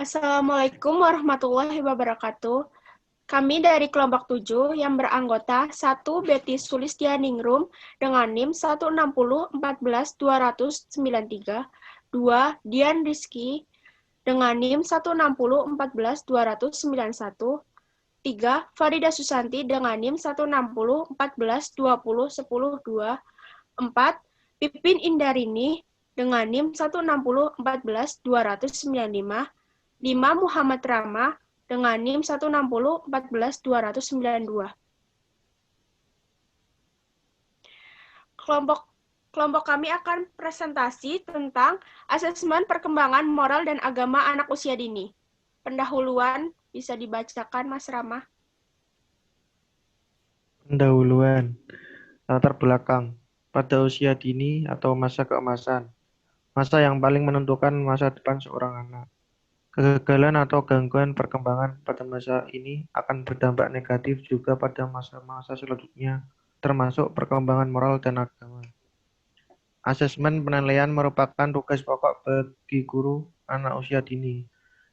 Assalamualaikum warahmatullahi wabarakatuh. Kami dari kelompok 7 yang beranggota 1 Betty Sulistianingrum dengan NIM 160141293, 2 Dian Rizky dengan NIM 160142191, 3 Farida Susanti dengan NIM 16014201002, 4 Pipin Indarini dengan NIM 160142095, 5 Muhammad Rama dengan NIM 160141292. Kelompok kami akan presentasi tentang asesmen perkembangan moral dan agama anak usia dini. Pendahuluan bisa dibacakan Mas Rama. Pendahuluan, latar belakang, pada usia dini atau masa keemasan, masa yang paling menentukan masa depan seorang anak. Kegagalan atau gangguan perkembangan pada masa ini akan berdampak negatif juga pada masa-masa selanjutnya, termasuk perkembangan moral dan agama. Asesmen penilaian merupakan tugas pokok bagi guru anak usia dini,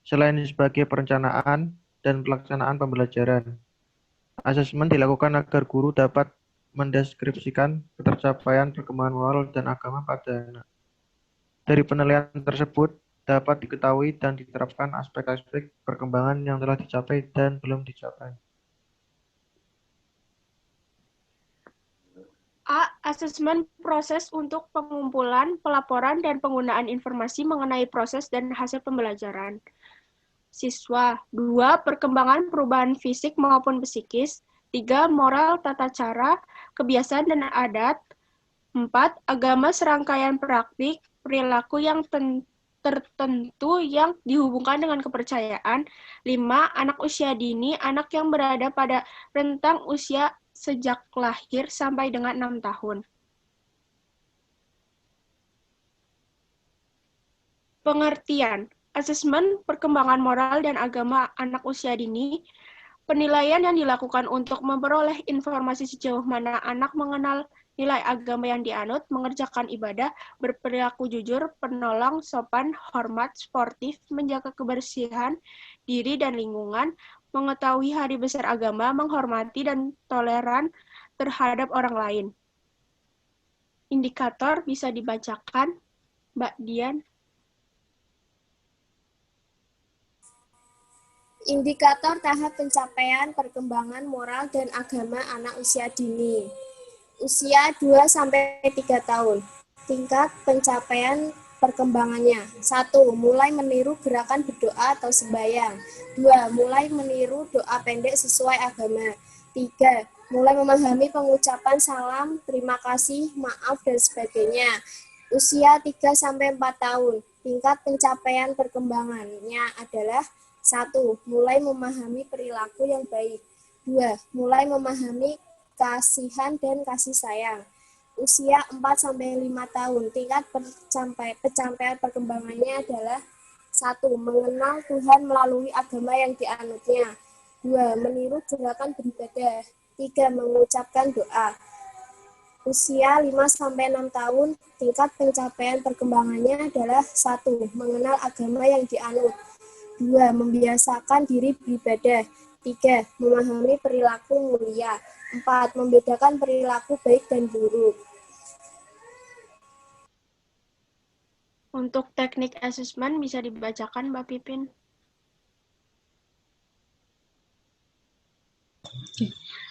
selain sebagai perencanaan dan pelaksanaan pembelajaran. Asesmen dilakukan agar guru dapat mendeskripsikan pencapaian perkembangan moral dan agama pada anak. Dari penilaian tersebut dapat diketahui dan diterapkan aspek-aspek perkembangan yang telah dicapai dan belum dicapai. A. Asesmen proses untuk pengumpulan, pelaporan, dan penggunaan informasi mengenai proses dan hasil pembelajaran siswa. 2. Perkembangan perubahan fisik maupun psikis. 3. Moral, tata cara, kebiasaan, dan adat. 4. Agama serangkaian praktik, perilaku yang tertentu yang dihubungkan dengan kepercayaan. 5. Anak usia dini, anak yang berada pada rentang usia sejak lahir sampai dengan 6 tahun. Pengertian. Asesmen perkembangan moral dan agama anak usia dini, penilaian yang dilakukan untuk memperoleh informasi sejauh mana anak mengenal nilai agama yang dianut, mengerjakan ibadah, berperilaku jujur, penolong, sopan, hormat, sportif, menjaga kebersihan diri dan lingkungan, mengetahui hari besar agama, menghormati dan toleran terhadap orang lain. Indikator bisa dibacakan, Mbak Dian. Indikator tahap pencapaian perkembangan moral dan agama anak usia dini. Usia 2-3 tahun. Tingkat pencapaian perkembangannya. 1. Mulai meniru gerakan berdoa atau sembahyang. 2. Mulai meniru doa pendek sesuai agama. 3. Mulai memahami pengucapan salam, terima kasih, maaf, dan sebagainya. Usia 3-4 tahun. Tingkat pencapaian perkembangannya adalah 1. Mulai memahami perilaku yang baik. 2. Mulai memahami kasihan dan kasih sayang. Usia 4-5 tahun. Tingkat pencapaian perkembangannya adalah 1. Mengenal Tuhan melalui agama yang dianutnya. 2. Meniru gerakan beribadah. 3. Mengucapkan doa. Usia 5-6 tahun. Tingkat pencapaian perkembangannya adalah 1. Mengenal agama yang dianut. 2. Membiasakan diri beribadah. 3. Memahami perilaku mulia. 4. Membedakan perilaku baik dan buruk. Untuk teknik asesmen bisa dibacakan Mbak Pipin.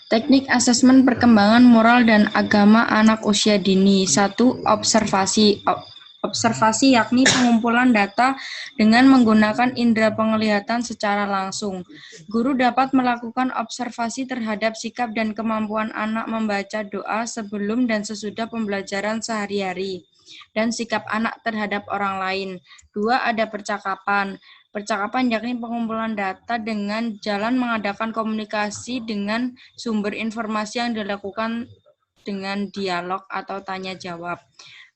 Teknik asesmen perkembangan moral dan agama anak usia dini. 1. Observasi. Observasi yakni pengumpulan data dengan menggunakan indera penglihatan secara langsung. Guru dapat melakukan observasi terhadap sikap dan kemampuan anak membaca doa sebelum dan sesudah pembelajaran sehari-hari, dan sikap anak terhadap orang lain. 2. Ada percakapan. Percakapan yakni pengumpulan data dengan jalan mengadakan komunikasi dengan sumber informasi yang dilakukan dengan dialog atau tanya jawab.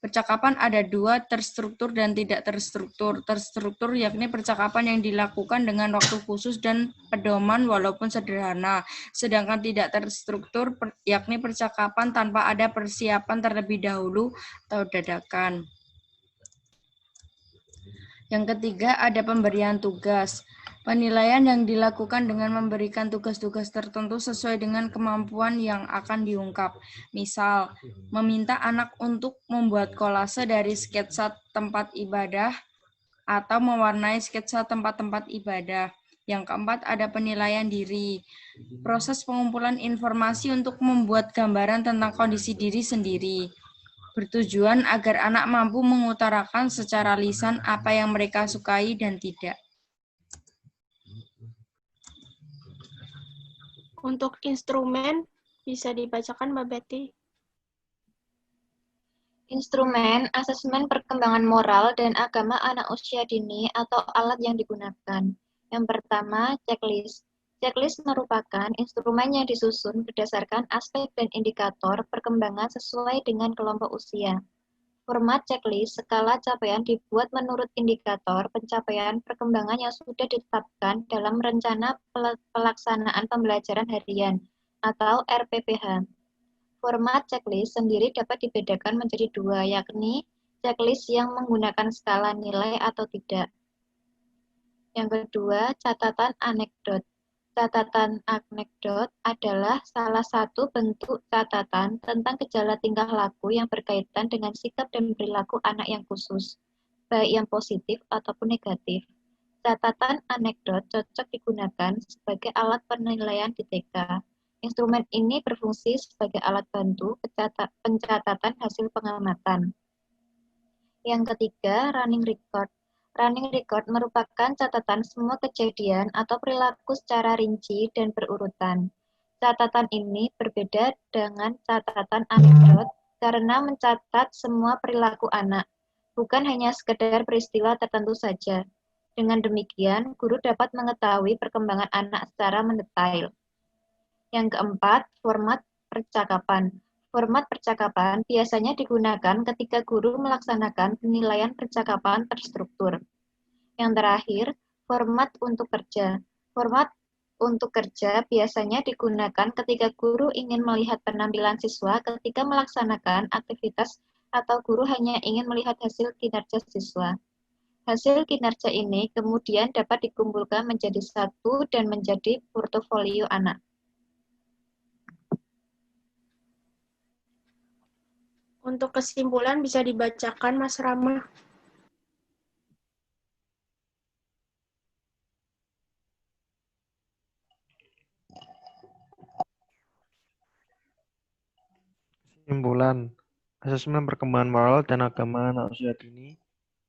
Percakapan ada 2, terstruktur dan tidak terstruktur. Terstruktur yakni percakapan yang dilakukan dengan waktu khusus dan pedoman walaupun sederhana. Sedangkan tidak terstruktur yakni percakapan tanpa ada persiapan terlebih dahulu atau dadakan. Yang ketiga, ada pemberian tugas. Penilaian yang dilakukan dengan memberikan tugas-tugas tertentu sesuai dengan kemampuan yang akan diungkap. Misal, meminta anak untuk membuat kolase dari sketsa tempat ibadah atau mewarnai sketsa tempat-tempat ibadah. Yang keempat, ada penilaian diri. Proses pengumpulan informasi untuk membuat gambaran tentang kondisi diri sendiri. Bertujuan agar anak mampu mengutarakan secara lisan apa yang mereka sukai dan tidak. Untuk instrumen bisa dibacakan Mbak Betty. Instrumen asesmen perkembangan moral dan agama anak usia dini atau alat yang digunakan. Yang pertama, checklist. Checklist merupakan instrumen yang disusun berdasarkan aspek dan indikator perkembangan sesuai dengan kelompok usia. Format checklist skala capaian dibuat menurut indikator pencapaian perkembangan yang sudah ditetapkan dalam rencana pelaksanaan pembelajaran harian atau RPPH. Format checklist sendiri dapat dibedakan menjadi dua, yakni checklist yang menggunakan skala nilai atau tidak. Yang kedua, catatan anekdot. Catatan anekdot adalah salah satu bentuk catatan tentang gejala tingkah laku yang berkaitan dengan sikap dan perilaku anak yang khusus, baik yang positif ataupun negatif. Catatan anekdot cocok digunakan sebagai alat penilaian di TK. Instrumen ini berfungsi sebagai alat bantu pencatatan hasil pengamatan. Yang ketiga, running record. Running record merupakan catatan semua kejadian atau perilaku secara rinci dan berurutan. Catatan ini berbeda dengan catatan anekdot karena mencatat semua perilaku anak, bukan hanya sekedar peristiwa tertentu saja. Dengan demikian, guru dapat mengetahui perkembangan anak secara mendetail. Yang keempat, format percakapan. Format percakapan biasanya digunakan ketika guru melaksanakan penilaian percakapan terstruktur. Yang terakhir, format untuk kerja. Format untuk kerja biasanya digunakan ketika guru ingin melihat penampilan siswa ketika melaksanakan aktivitas atau guru hanya ingin melihat hasil kinerja siswa. Hasil kinerja ini kemudian dapat dikumpulkan menjadi satu dan menjadi portofolio anak. Untuk kesimpulan bisa dibacakan Mas Rama. Kesimpulan, asesmen perkembangan moral dan agama anak usia dini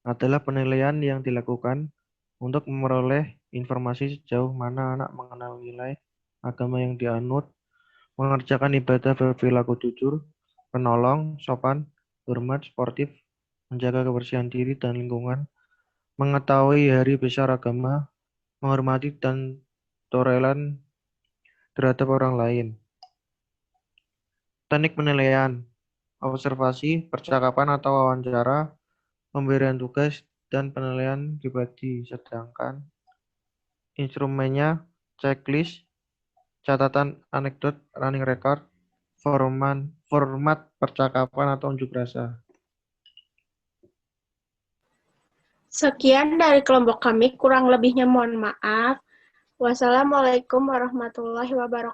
adalah penilaian yang dilakukan untuk memperoleh informasi sejauh mana anak mengenal nilai agama yang dianut, mengerjakan ibadah berperilaku jujur, penolong, sopan, hormat, sportif, menjaga kebersihan diri dan lingkungan, mengetahui hari besar agama, menghormati dan toleran terhadap orang lain. Teknik penilaian, observasi, percakapan atau wawancara, pemberian tugas, dan penilaian pribadi, sedangkan instrumennya checklist, catatan anekdot, running record, format percakapan atau unjuk rasa. Sekian dari kelompok kami, kurang lebihnya mohon maaf. Wassalamualaikum warahmatullahi wabarakatuh.